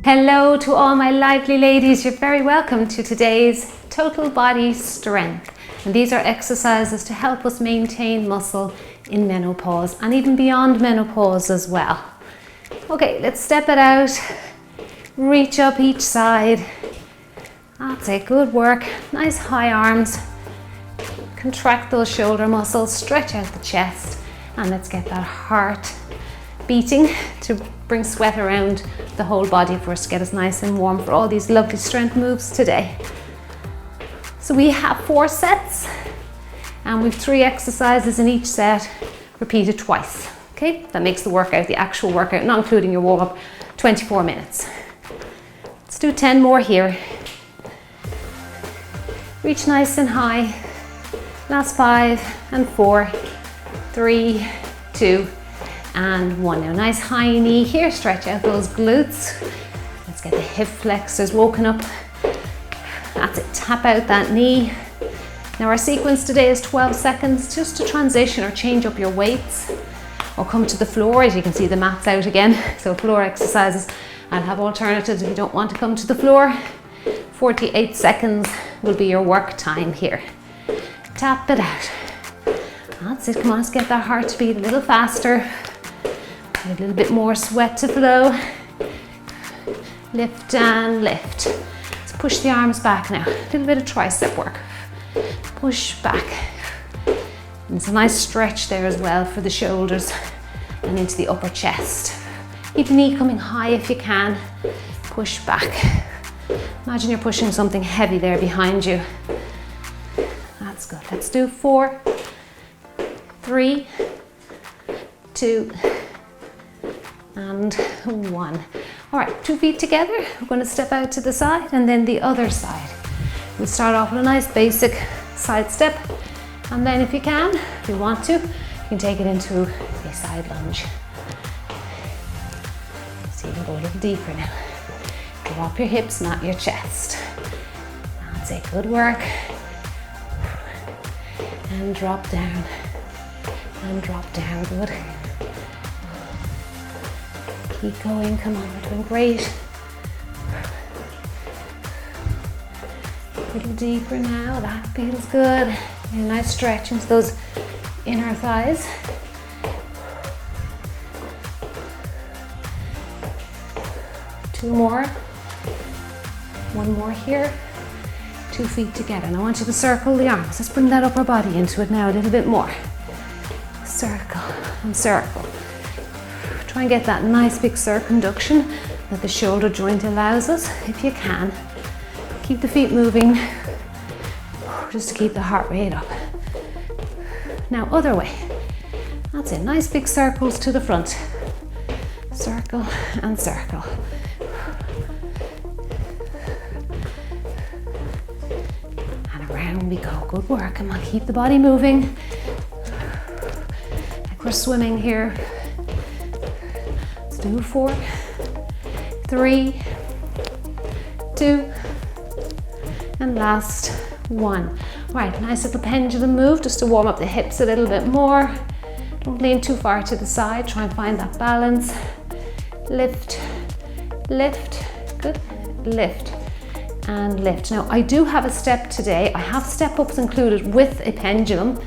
Hello to all my lively ladies. You're very welcome to today's Total Body Strength. And these are exercises to help us maintain muscle in menopause and even beyond menopause as well. Okay, let's step it out. Reach up each side. That's it, good work. Nice high arms. Contract those shoulder muscles, stretch out the chest, and let's get that heart beating to bring sweat around the whole body for us to get us nice and warm for all these lovely strength moves today. So we have 4 sets and we've 3 exercises in each set, repeated twice. Okay, that makes the workout, the actual workout, not including your warm-up, 24 minutes. Let's do 10 more here. Reach nice and high. Last 5 and 4, 3, 2, and 1. Now nice high knee here, stretch out those glutes. Let's get the hip flexors woken up. That's it, tap out that knee. Now our sequence today is 12 seconds just to transition or change up your weights or come to the floor. As you can see, the mat's out again, so floor exercises. I'll have alternatives if you don't want to come to the floor. 48 seconds will be your work time here. Tap it out. That's it, come on, let's get that heart to beat a little faster. A little bit more sweat to flow. Lift and lift. Let's push the arms back now. A little bit of tricep work. Push back. And it's a nice stretch there as well for the shoulders and into the upper chest. Keep the knee coming high if you can. Push back. Imagine you're pushing something heavy there behind you. That's good. Let's do 4, 3, 2, and 1. All right, 2 feet together. We're going to step out to the side and then the other side. We'll start off with a nice basic side step. And then if you can, if you want to, you can take it into a side lunge. So you can go a little deeper now. Drop your hips, not your chest. That's it, good work. And drop down. And drop down, good. Keep going, come on, we're doing great. A little deeper now, that feels good. And a nice stretch into those inner thighs. Two more. One more here. 2 feet together. And I want you to circle the arms. Let's bring that upper body into it now a little bit more. Circle and circle. Try and get that nice big circumduction that the shoulder joint allows us, if you can. Keep the feet moving, just to keep the heart rate up. Now, other way. That's it, nice big circles to the front. Circle and circle. And around we go, good work. Come on, keep the body moving. Like we're swimming here. 2, 4, 3, 2, and last 1. Right, nice little pendulum move just to warm up the hips a little bit more. Don't lean too far to the side, try and find that balance. Lift, lift, good, lift, and lift. Now I do have a step today. I have step ups included with a pendulum.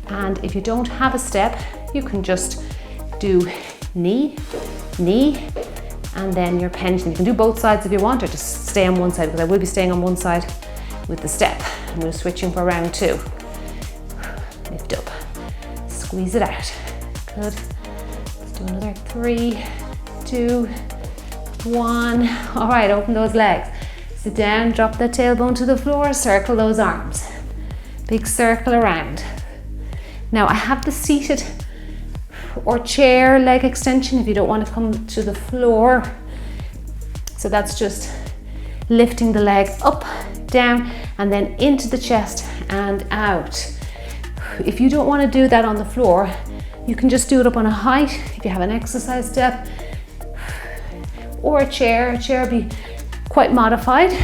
And if you don't have a step, you can just do knee, knee, and then your pendulum. You can do both sides if you want, or just stay on one side, because I will be staying on one side with the step. I'm going to switch in for round 2. Lift up, squeeze it out. Good. Let's do another 3, 2, 1. All right, open those legs. Sit down, drop that tailbone to the floor, circle those arms. Big circle around. Now I have the seated or chair leg extension if you don't want to come to the floor. So that's just lifting the leg up, down, and then into the chest and out. If you don't want to do that on the floor, you can just do it up on a height if you have an exercise step, or a chair. A chair will be quite modified.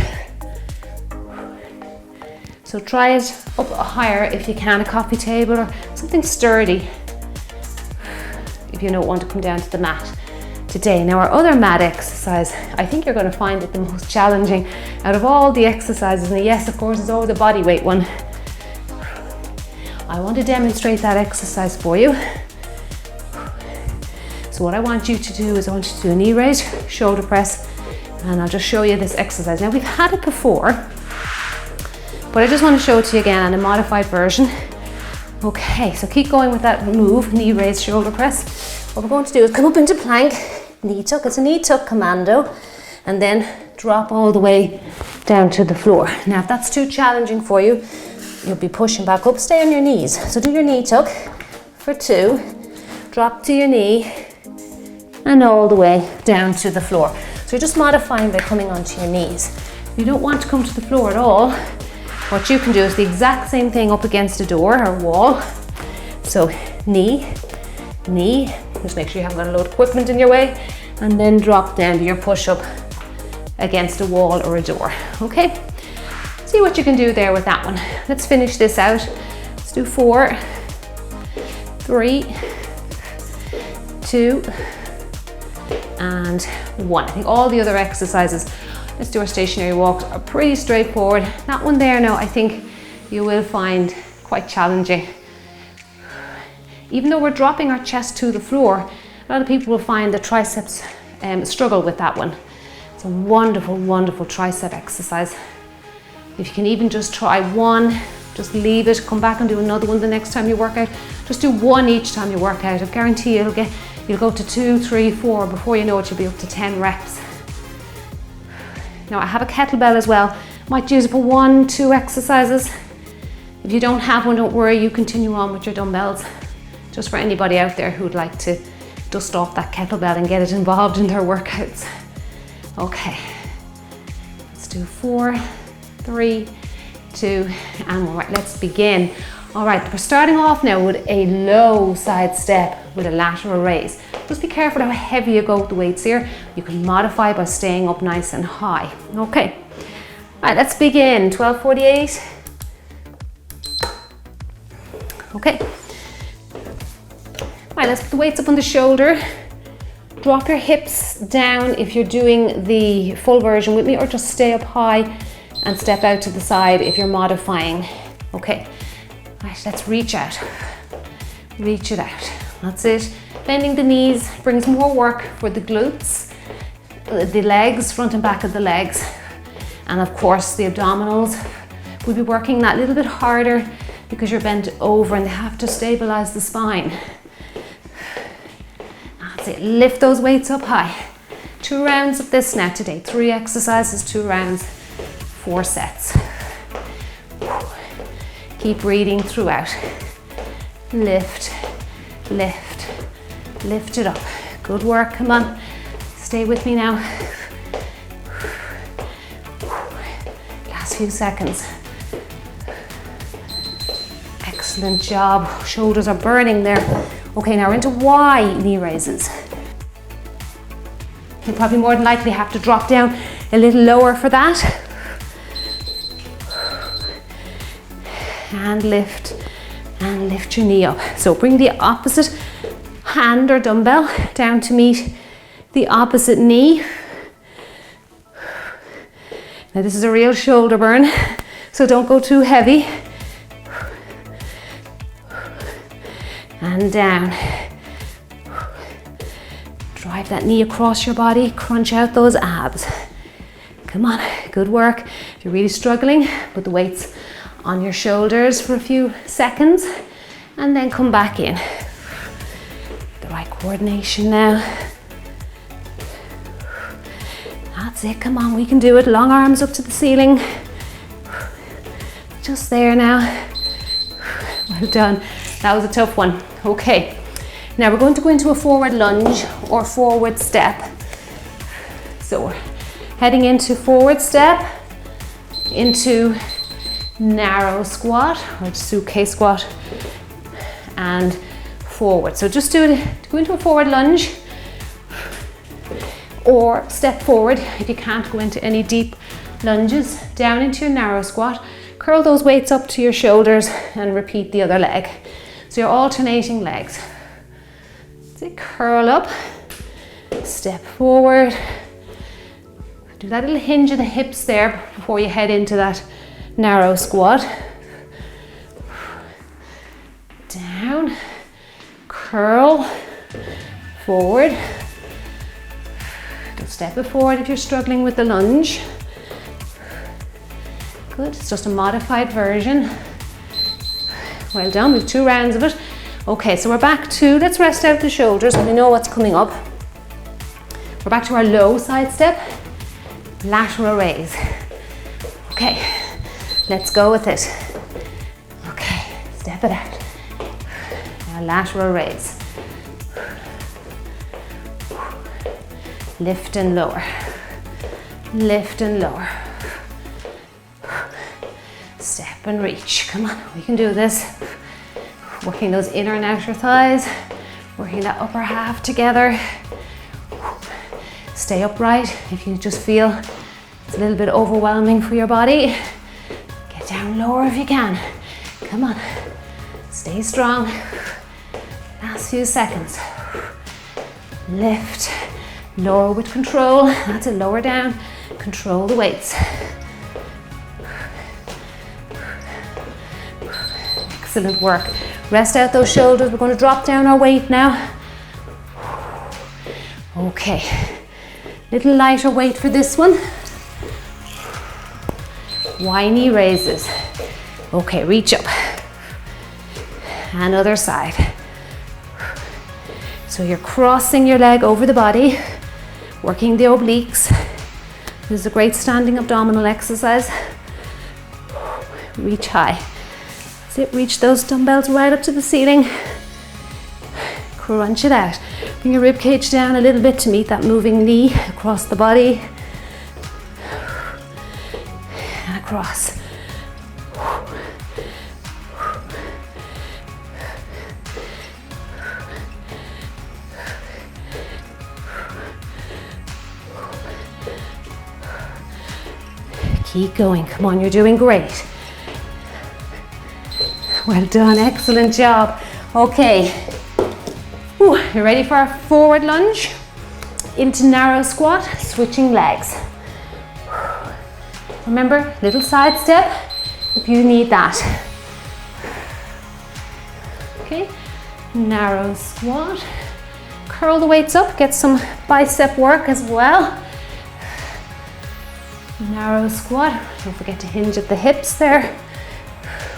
So try it up higher if you can, a coffee table or something sturdy if you don't want to come down to the mat. today. Now our other mat exercise, I think you're going to find it the most challenging out of all the exercises. And yes, of course, it's always a body weight one. I want to demonstrate that exercise for you. So what I want you to do is I want you to do a knee raise, shoulder press, and I'll just show you this exercise. Now we've had it before, but I just want to show it to you again in a modified version. Okay, so keep going with that move, knee raise, shoulder press. What we're going to do is come up into plank, knee tuck, it's a knee tuck commando, and then drop all the way down to the floor. Now if that's too challenging for you, you'll be pushing back up, stay on your knees. So do your knee tuck for 2, drop to your knee, and all the way down to the floor. So you're just modifying by coming onto your knees. If you don't want to come to the floor at all, what you can do is the exact same thing up against a door or wall. So knee, knee, just make sure you haven't got a load of equipment in your way, and then drop down to your push-up against a wall or a door, okay? See what you can do there with that one. Let's finish this out. Let's do 4, 3, 2, and 1. I think all the other exercises, let's do our stationary walks, are pretty straightforward. That one there now, I think you will find quite challenging. Even though we're dropping our chest to the floor, a lot of people will find the triceps struggle with that one. It's a wonderful, wonderful tricep exercise. If you can even just try one, just leave it, come back and do another one the next time you work out. Just do 1 each time you work out. I guarantee you'll go to 2, 3, 4, before you know it, you'll be up to 10 reps. Now I have a kettlebell as well. Might use it for 1, 2 exercises. If you don't have one, don't worry, you continue on with your dumbbells. Just for anybody out there who'd like to dust off that kettlebell and get it involved in their workouts. Okay, let's do 4, 3, 2, and 1. Right, let's begin. All right, we're starting off now with a low side step with a lateral raise. Just be careful how heavy you go with the weights here. You can modify by staying up nice and high. Okay, all right, let's begin. 12:48. Okay. All right, let's put the weights up on the shoulder. Drop your hips down if you're doing the full version with me, or just stay up high and step out to the side if you're modifying. Okay, all right, let's reach out. Reach it out. That's it. Bending the knees brings more work for the glutes, the legs, front and back of the legs, and of course the abdominals. We'll be working that a little bit harder because you're bent over and they have to stabilize the spine. That's it. Lift those weights up high. 2 rounds of this now today. 3 exercises, 2 rounds, 4 sets. Keep breathing throughout. Lift, lift, lift it up. Good work, come on. Stay with me now. Last few seconds. Excellent job. Shoulders are burning there. Okay, now we're into Y knee raises. You'll probably more than likely have to drop down a little lower for that. And lift your knee up. So bring the opposite hand or dumbbell down to meet the opposite knee. Now this is a real shoulder burn, so don't go too heavy. And down. Drive that knee across your body, crunch out those abs. Come on, good work. If you're really struggling, put the weights on your shoulders for a few seconds and then come back in. The right coordination now. That's it, come on, we can do it. Long arms up to the ceiling. Just there now. Well done. That was a tough one. Okay, now we're going to go into a forward lunge or forward step. So we're heading into forward step, into narrow squat or suitcase squat, and forward. So just do it, go into a forward lunge or step forward if you can't go into any deep lunges, down into your narrow squat. Curl those weights up to your shoulders and repeat the other leg. So you're alternating legs. So curl up Step forward. Do that little hinge of the hips there before you head into that narrow squat. Down, curl, forward. Don't step it forward if you're struggling with the lunge. Good, it's just a modified version. Well done, we've 2 rounds of it. Okay, so we're back to, let's rest out the shoulders and we know what's coming up. We're back to our low side step, lateral raise. Okay, let's go with it. Okay, step it out. Now lateral raise. Lift and lower. Lift and lower. Step and reach. Come on, we can do this. Working those inner and outer thighs. Working that upper half together. Stay upright if you just feel it's a little bit overwhelming for your body. Get down lower if you can. Come on. Stay strong. Last few seconds. Lift. Lower with control. That's it, lower down. Control the weights. Excellent work. Rest out those shoulders. We're going to drop down our weight now. Okay. Little lighter weight for this one. Y knee raises. Okay, reach up. And other side. So you're crossing your leg over the body, working the obliques. This is a great standing abdominal exercise. Reach high. That's it, reach those dumbbells right up to the ceiling. Crunch it out. Bring your rib cage down a little bit to meet that moving knee across the body. And across. Keep going. Come on, you're doing great. Well done, excellent job. Okay. Ooh, you ready for our forward lunge? Into narrow squat, switching legs. Remember, little side step if you need that. Okay, narrow squat. Curl the weights up, get some bicep work as well. Narrow squat, don't forget to hinge at the hips there.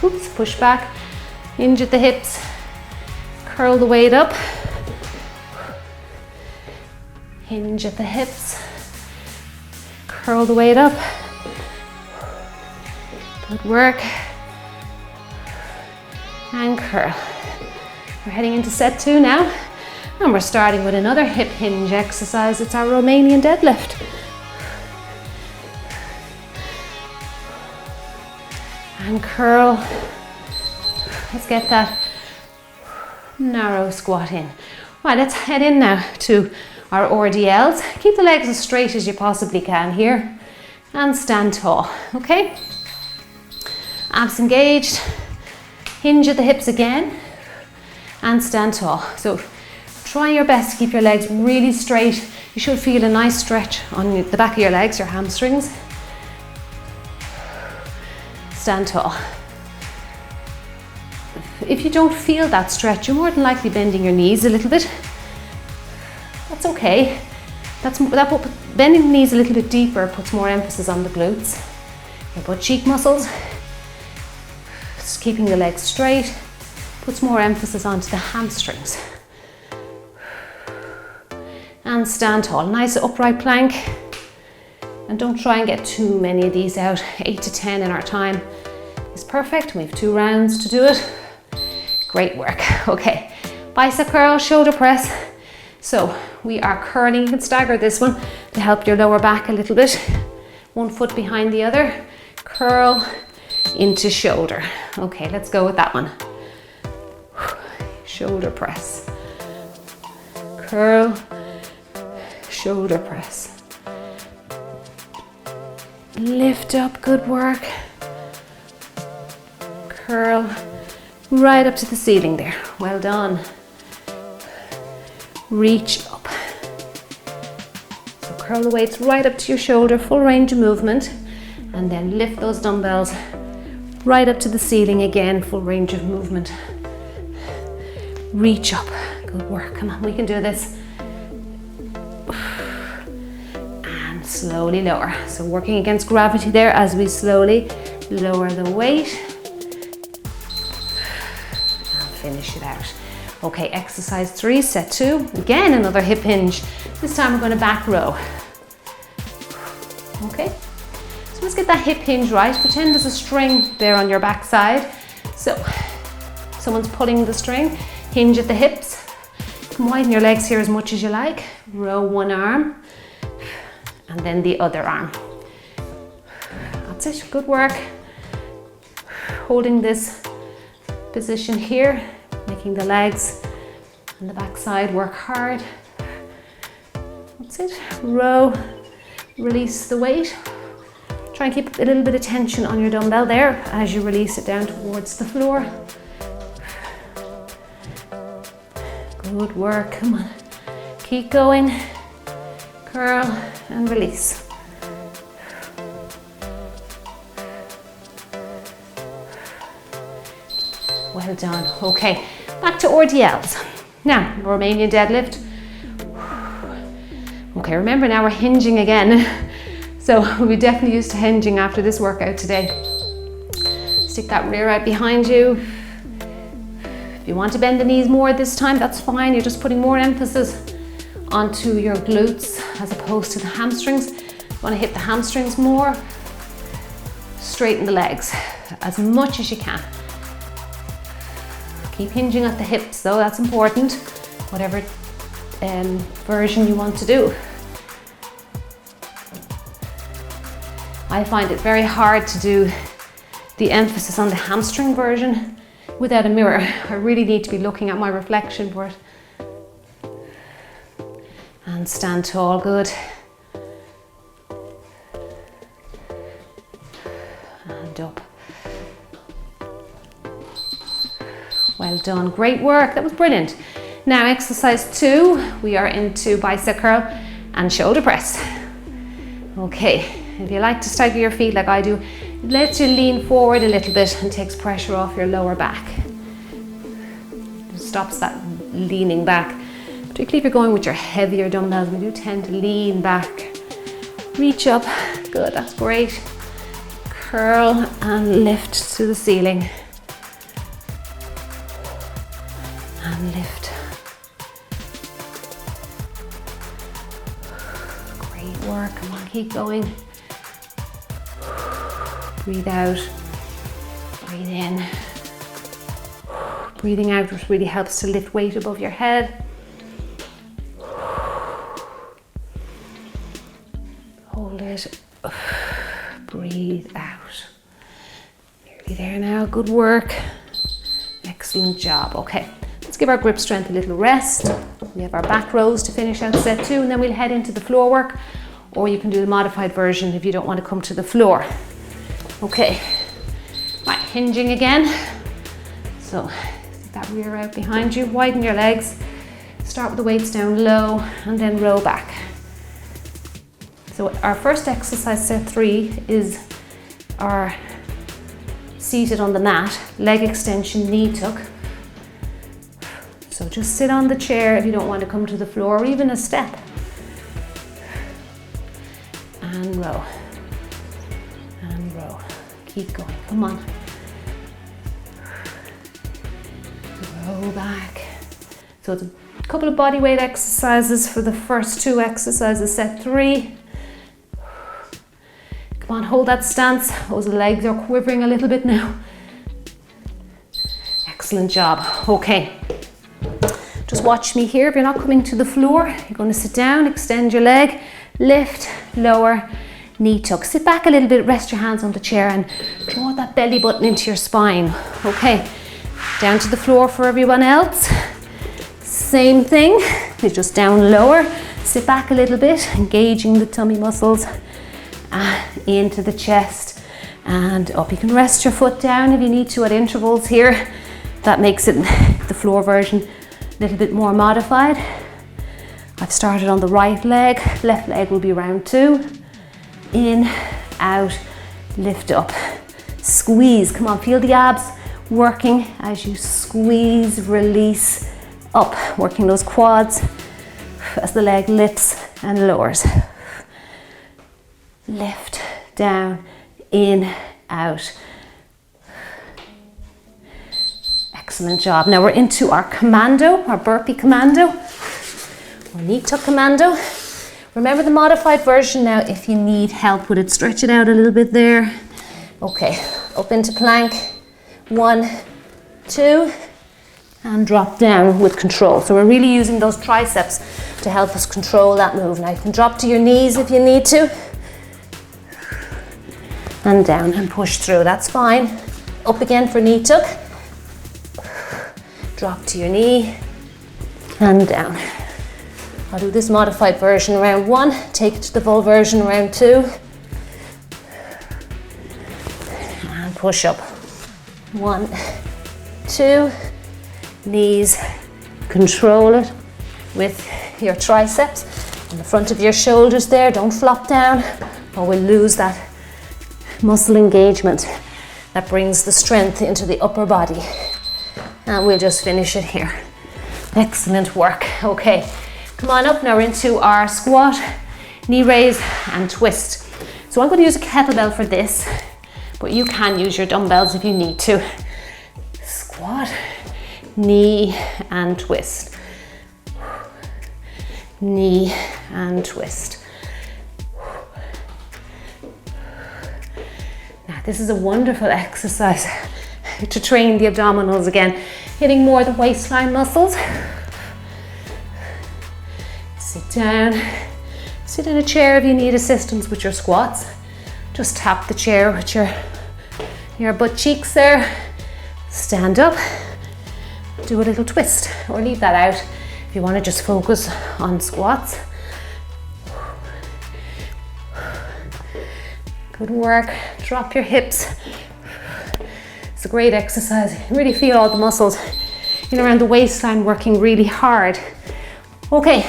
Oops, push back, hinge at the hips. Curl the weight up. Hinge at the hips. Curl the weight up. Good work. And curl. We're heading into set 2 now. And we're starting with another hip hinge exercise. It's our Romanian deadlift. And curl. Let's get that narrow squat in. Right, let's head in now to our RDLs. Keep the legs as straight as you possibly can here. And stand tall, okay? Abs engaged. Hinge at the hips again. And stand tall. So try your best to keep your legs really straight. You should feel a nice stretch on the back of your legs, your hamstrings. Stand tall. If you don't feel that stretch, you're more than likely bending your knees a little bit. That's okay. Bending the knees a little bit deeper puts more emphasis on the glutes, your butt cheek muscles. Just keeping the legs straight puts more emphasis onto the hamstrings. And stand tall. Nice upright plank. And don't try and get too many of these out. 8 to 10 in our time is perfect. We have 2 rounds to do it. Great work. Okay, bicep curl, shoulder press. So we are curling. You can stagger this one to help your lower back a little bit. 1 foot behind the other. Curl into shoulder. Okay, let's go with that one. Shoulder press. Curl, shoulder press. Lift up, good work. Curl right up to the ceiling there. Well done. Reach up. curl the weights right up to your shoulder, full range of movement, and then lift those dumbbells right up to the ceiling again, full range of movement. Reach up, good work, come on, we can do this. And slowly lower. So working against gravity there as we slowly lower the weight. And finish it out. Okay, exercise 3, set 2. Again, another hip hinge. This time we're going to back row. Okay, so let's get that hip hinge right. Pretend there's a string there on your back side. So, someone's pulling the string. Hinge at the hips. You can widen your legs here as much as you like. Row one arm, and then the other arm. That's it, good work. Holding this position here, making the legs and the back side work hard. That's it, row, release the weight. Try and keep a little bit of tension on your dumbbell there as you release it down towards the floor. Good work, come on. Keep going, curl and release. Well done. Okay, back to RDLs. Now, Romanian deadlift. Okay, remember now we're hinging again. So we'll be definitely used to hinging after this workout today. Stick that rear out behind you. If you want to bend the knees more this time, that's fine. You're just putting more emphasis onto your glutes as opposed to the hamstrings. You want to hit the hamstrings more. Straighten the legs as much as you can. Keep hinging at the hips though, that's important. Whatever version you want to do. I find it very hard to do the emphasis on the hamstring version without a mirror. I really need to be looking at my reflection for it. And stand tall, good. And up. Well done, great work, that was brilliant. Now exercise 2, we are into bicep curl and shoulder press. Okay, if you like to stagger your feet like I do, it lets you lean forward a little bit and takes pressure off your lower back. It stops that leaning back, particularly if you're going with your heavier dumbbells. We do tend to lean back. Reach up, good, that's great. Curl and lift to the ceiling. And lift. Great work, come on, keep going. Breathe out, breathe in. Breathing out, which really helps to lift weight above your head. Hold it, breathe out. Nearly there now, good work. Excellent job, okay. Let's give our grip strength a little rest. We have our back rows to finish out set 2, and then we'll head into the floor work, or you can do the modified version if you don't want to come to the floor. Okay, right, hinging again. So, stick that rear out behind you, widen your legs, start with the weights down low, and then roll back. So our first exercise, set 3, is our seated on the mat, leg extension, knee tuck. So just sit on the chair if you don't want to come to the floor, or even a step. And row. And row. Keep going, come on. Row back. So it's a couple of body weight exercises for the first 2 exercises, set 3. Come on, hold that stance. Those legs are quivering a little bit now. Excellent job. Okay. Just watch me here. If you're not coming to the floor, you're going to sit down, extend your leg, lift, lower, knee tuck. Sit back a little bit, rest your hands on the chair and draw that belly button into your spine. Okay, down to the floor for everyone else. Same thing, it's just down lower. Sit back a little bit, engaging the tummy muscles, into the chest and up. You can rest your foot down if you need to at intervals here. That makes it the floor version a little bit more modified. I've started on the right leg, left leg will be round 2. In, out, lift up, squeeze. Come on, feel the abs working as you squeeze, release, up, working those quads as the leg lifts and lowers. Lift, down, in, out. Excellent job. Now we're into our commando, our burpee commando, or knee tuck commando. Remember the modified version now if you need help with it. Stretch it out a little bit there. Okay, up into plank. 1, 2, and drop down with control. So we're really using those triceps to help us control that move. Now you can drop to your knees if you need to. And down and push through, that's fine. Up again for knee tuck. Drop to your knee and down. I'll do this modified version round 1, take it to the full version round 2. And push up. 1, 2, knees, control it with your triceps in the front of your shoulders there, don't flop down or we'll lose that muscle engagement that brings the strength into the upper body. And we'll just finish it here. Excellent work. Okay, come on up now, we're into our squat, knee raise and twist. So I'm going to use a kettlebell for this, but you can use your dumbbells if you need to. Squat, knee and twist. Knee and twist. Now this is a wonderful exercise to train the abdominals again, hitting more the waistline muscles. Sit down. Sit in a chair if you need assistance with your squats. Just tap the chair with your butt cheeks there. Stand up. Do a little twist or leave that out if you want to just focus on squats. Good work. Drop your hips. It's a great exercise. You really feel all the muscles in around the waistline working really hard. Okay,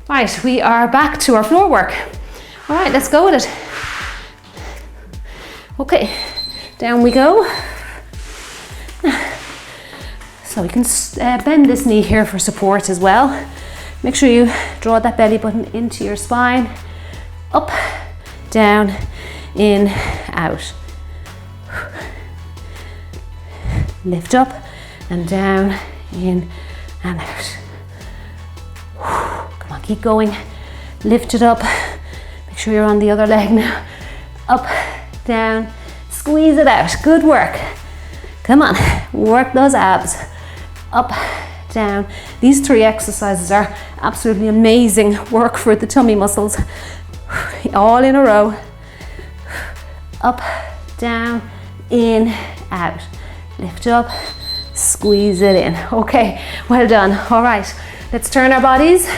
right, we are back to our floor work. All right, let's go with it. Okay, down we go. So you can bend this knee here for support as well. Make sure you draw that belly button into your spine. Up, down, in, out. Lift up and down, in and out. Come on, keep going. Lift it up. Make sure you're on the other leg now. Up, down, squeeze it out. Good work. Come on, work those abs. Up, down. These 3 exercises are absolutely amazing work for the tummy muscles. All in a row. Up, down, in, out. Lift up, squeeze it in. Okay, well done. All right, let's turn our bodies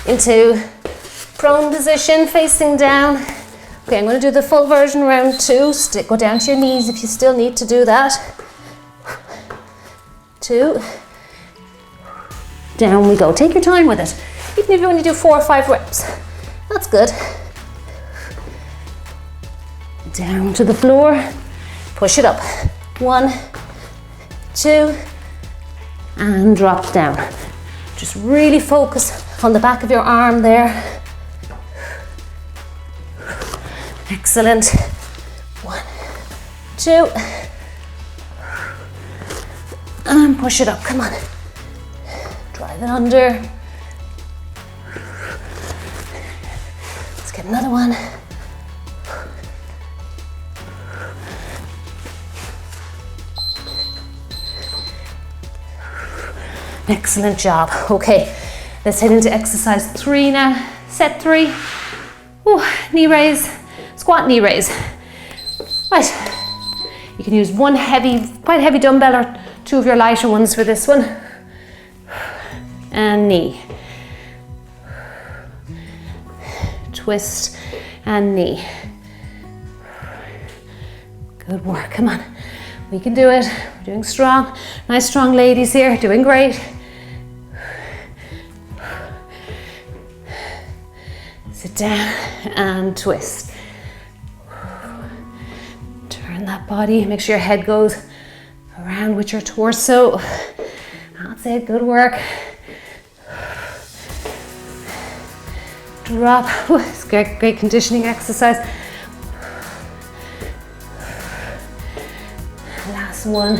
into prone position, facing down. Okay, I'm going to do the full version round 2. Go down to your knees if you still need to do that. 2. Down we go. Take your time with it. Even if you only do 4 or 5 reps, that's good. Down to the floor. Push it up. 1, 2, and drop down. Just really focus on the back of your arm there. Excellent. 1, 2, and push it up. Come on. Drive it under. Let's get another one. Excellent job. Okay, let's head into exercise 3 now. Set 3. Ooh, knee raise, squat knee raise. Right, you can use one quite heavy dumbbell or 2 of your lighter ones for this one. And knee. Twist and knee. Good work, come on. We can do it. We're doing strong. Nice strong ladies here, doing great. Sit down and twist. Turn that body, make sure your head goes around with your torso. That's it, good work. Drop. It's great conditioning exercise. Last one,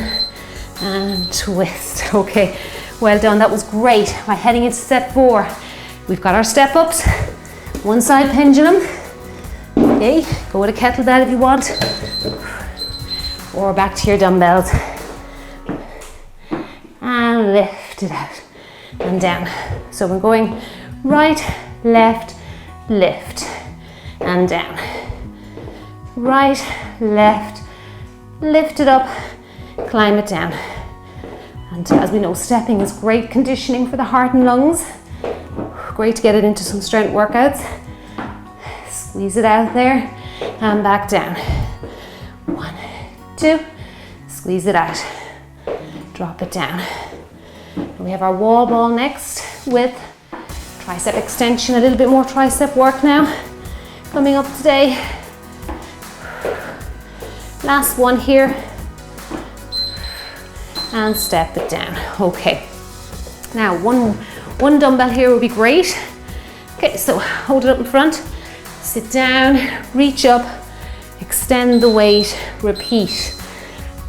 and twist. Okay, well done, that was great. Right, heading into set 4. We've got our step ups, one side pendulum. Okay, go with a kettlebell if you want, or back to your dumbbells. And lift it out and down. So we're going right, left, lift, and down. Right, left, lift it up, climb it down. And as we know, stepping is great conditioning for the heart and lungs. Great to get it into some strength workouts. Squeeze it out there and back down. 1, 2, squeeze it out. Drop it down. We have our wall ball next with tricep extension, a little bit more tricep work now coming up today. Last one here, and step it down. Okay, now one dumbbell here would be great. Okay, so hold it up in front, sit down, reach up, extend the weight, repeat.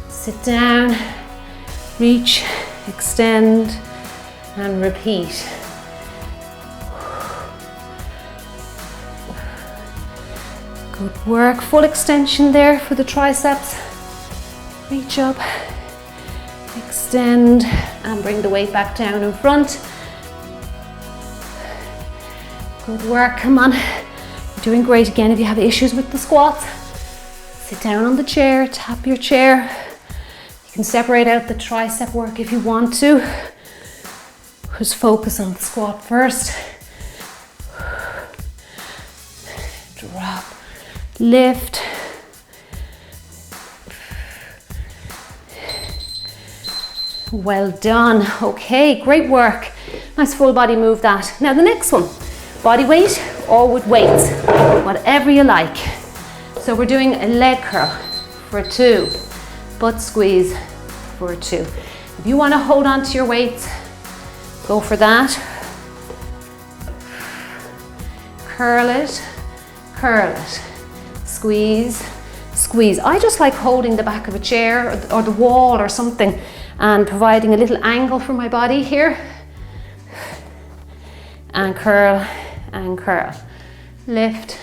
Sit down, reach, extend, and repeat. Good work, full extension there for the triceps. Reach up, extend, and bring the weight back down in front. Good work, come on. You're doing great. Again, if you have issues with the squats, sit down on the chair, tap your chair. You can separate out the tricep work if you want to. Just focus on the squat first. Drop, lift. Well done. Okay, great work. Nice full body move that. Now the next one, body weight or with weights, whatever you like. So we're doing a leg curl for 2, butt squeeze for 2. If you want to hold on to your weights, go for that. Curl it, squeeze, squeeze. I just like holding the back of a chair or the wall or something and providing a little angle for my body here. And curl and curl. Lift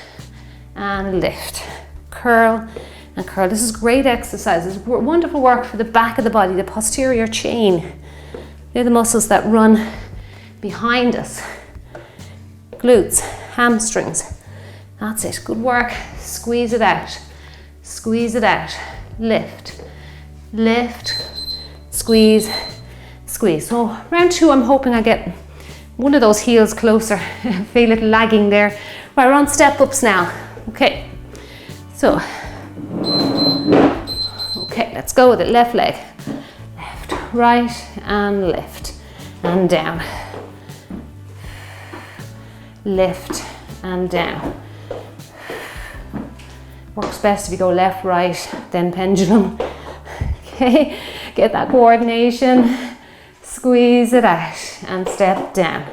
and lift. Curl and curl. This is great exercise. It's wonderful work for the back of the body, the posterior chain. They're the muscles that run behind us. Glutes, hamstrings. That's it. Good work. Squeeze it out. Squeeze it out. Lift. Lift. Squeeze. Squeeze. So round 2, I'm hoping I get one of those heels closer. Feel it lagging there. Right, we're on step ups now. Okay. So, okay, let's go with it. Left leg. Left, right, and lift. And down. Lift and down. Works best if you go left, right, then pendulum. Okay, get that coordination. Squeeze it out and step down.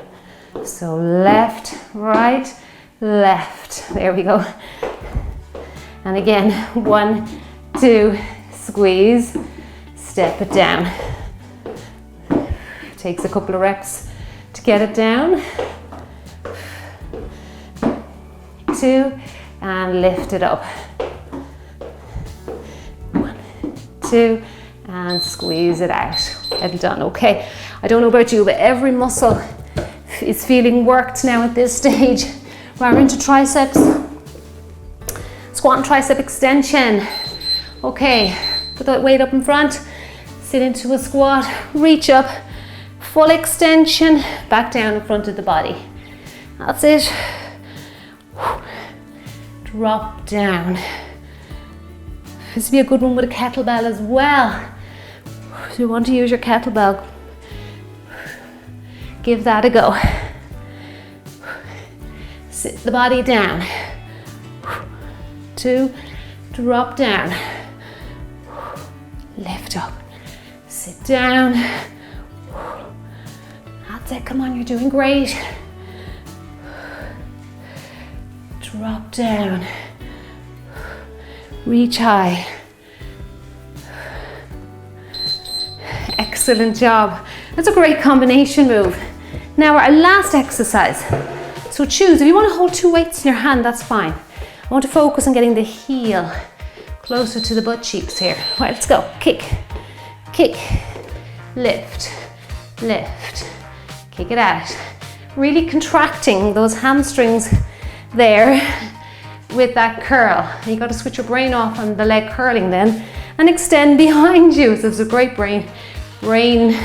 So left, right, left. There we go. And again, 1, 2, squeeze, step it down. Takes a couple of reps to get it down. 2, and lift it up. 1, 2, and squeeze it out. Well done. Okay, I don't know about you, but every muscle is feeling worked now at this stage. We're into triceps. Squat and tricep extension. Okay, put that weight up in front. Sit into a squat. Reach up. Full extension. Back down in front of the body. That's it. Drop down. This would be a good one with a kettlebell as well. If you want to use your kettlebell, give that a go. sit the body down. 2, drop down. Lift up, sit down. That's it, come on, you're doing great. Drop down. Reach high. Excellent job. That's a great combination move. Now our last exercise. So choose, if you want to hold 2 weights in your hand, that's fine. I want to focus on getting the heel closer to the butt cheeks here. Right, let's go. Kick, kick, lift, lift, kick it out. Really contracting those hamstrings there with that curl. You got to switch your brain off on the leg curling then and extend behind you. So it's a great brain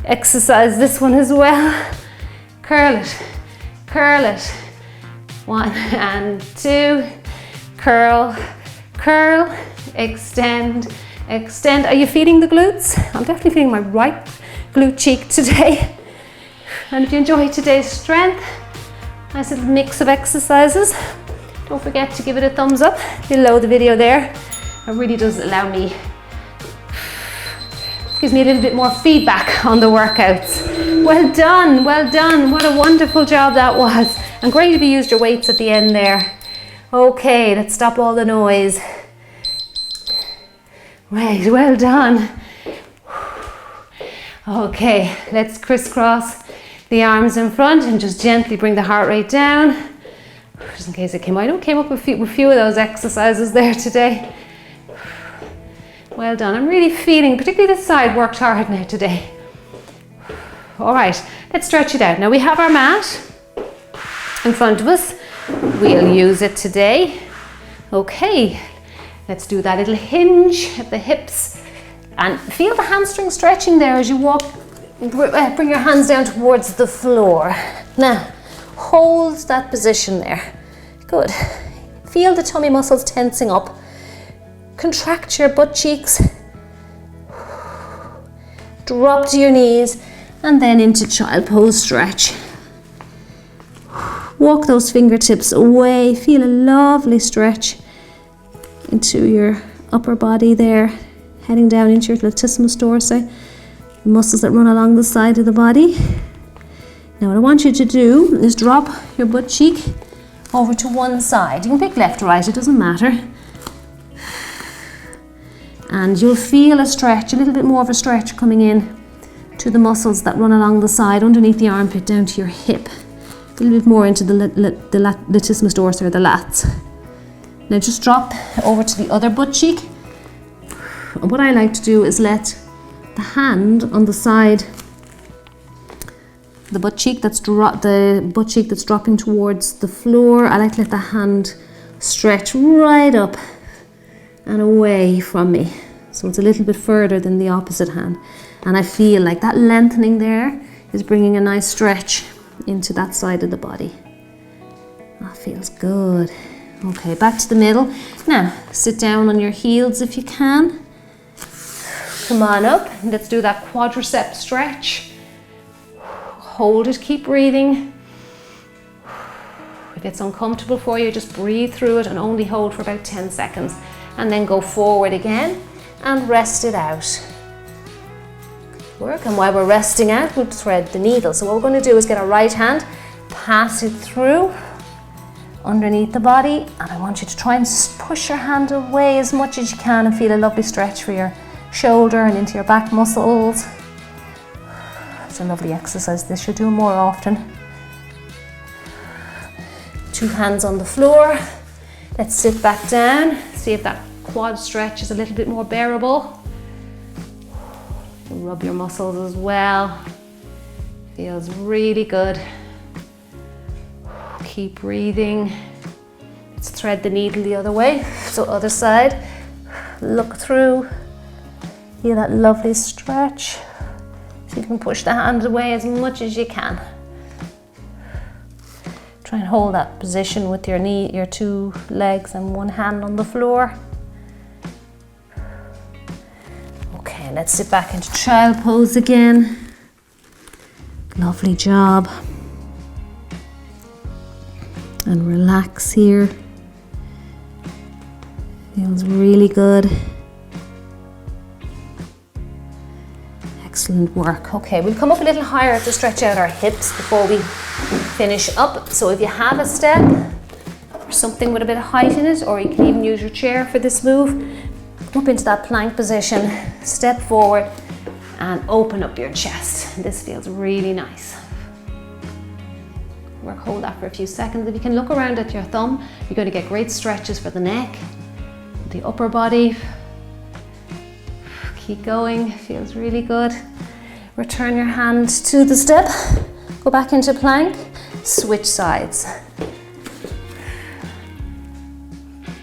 exercise, this one as well. Curl it, curl it. 1 and 2, curl, curl, extend, extend. Are you feeling the glutes? I'm definitely feeling my right glute cheek today. And if you enjoyed today's strength, nice little mix of exercises, don't forget to give it a thumbs up below the video there. It really does allow me, gives me a little bit more feedback on the workouts. Well done, well done. What a wonderful job that was. And great if you used your weights at the end there. Okay, let's stop all the noise. Right, well done. Okay, let's crisscross the arms in front and just gently bring the heart rate down. Just in case it came, I know it came up with a few of those exercises there today. Well done. I'm really feeling, particularly this side worked hard now today. All right, let's stretch it out. Now we have our mat in front of us. We'll use it today. Okay, let's do that little hinge at the hips and feel the hamstring stretching there as you walk. Bring your hands down towards the floor. Now, hold that position there. Good. Feel the tummy muscles tensing up. Contract your butt cheeks. Drop to your knees and then into child pose stretch. Walk those fingertips away. Feel a lovely stretch into your upper body there, heading down into your latissimus dorsi, the muscles that run along the side of the body. Now what I want you to do is drop your butt cheek over to one side. You can pick left or right, it doesn't matter. And you'll feel a stretch, a little bit more of a stretch coming in to the muscles that run along the side, underneath the armpit, down to your hip. A little bit more into the latissimus dorsi or the lats. Now just drop over to the other butt cheek. And what I like to do is let the hand on the side, the butt cheek that's dropping towards the floor, I like to let the hand stretch right up and away from me. So it's a little bit further than the opposite hand. And I feel like that lengthening there is bringing a nice stretch into that side of the body. That feels good. Okay, back to the middle. Now, sit down on your heels if you can. Come on up. Let's do that quadricep stretch. Hold it, keep breathing. If it's uncomfortable for you, just breathe through it and only hold for about 10 seconds. And then go forward again and rest it out. Work, and while we're resting out, we'll thread the needle. So what we're going to do is get our right hand, pass it through underneath the body, and I want you to try and push your hand away as much as you can and feel a lovely stretch for your shoulder and into your back muscles. It's a lovely exercise. This should do more often. 2 hands on the floor. Let's sit back down. See if that quad stretch is a little bit more bearable. Rub your muscles as well. Feels really good. Keep breathing. Let's thread the needle the other way. So other side. Look through. Feel that lovely stretch. So you can push the hand away as much as you can. Try and hold that position with your knee, your 2 legs and 1 hand on the floor. Okay, let's sit back into child pose again. and relax here. Feels really good. Excellent work. Okay, we'll come up a little higher to stretch out our hips before we finish up. So if you have a step or something with a bit of height in it, or you can even use your chair for this move, come up into that plank position, step forward and open up your chest. This feels really nice. Hold that for a few seconds. If you can look around at your thumb, you're going to get great stretches for the neck, the upper body. Keep going, feels really good. Return your hand to the step, go back into plank, switch sides.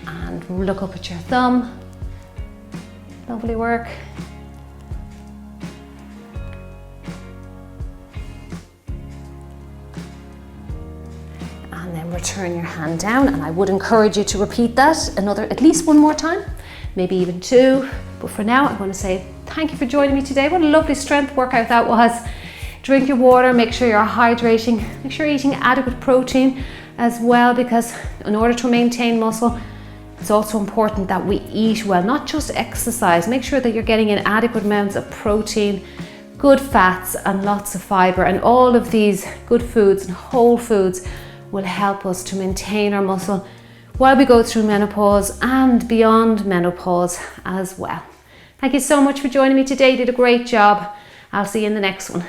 And look up at your thumb. Lovely work. And then return your hand down, and I would encourage you to repeat that at least one more time, maybe even two. But for now, I'm going to say thank you for joining me today. What a lovely strength workout that was. Drink your water, make sure you're hydrating, make sure you're eating adequate protein as well, because in order to maintain muscle, it's also important that we eat well, not just exercise. Make sure that you're getting in adequate amounts of protein, good fats and lots of fiber, and all of these good foods and whole foods will help us to maintain our muscle while we go through menopause and beyond menopause as well. Thank you so much for joining me today. You did a great job. I'll see you in the next one.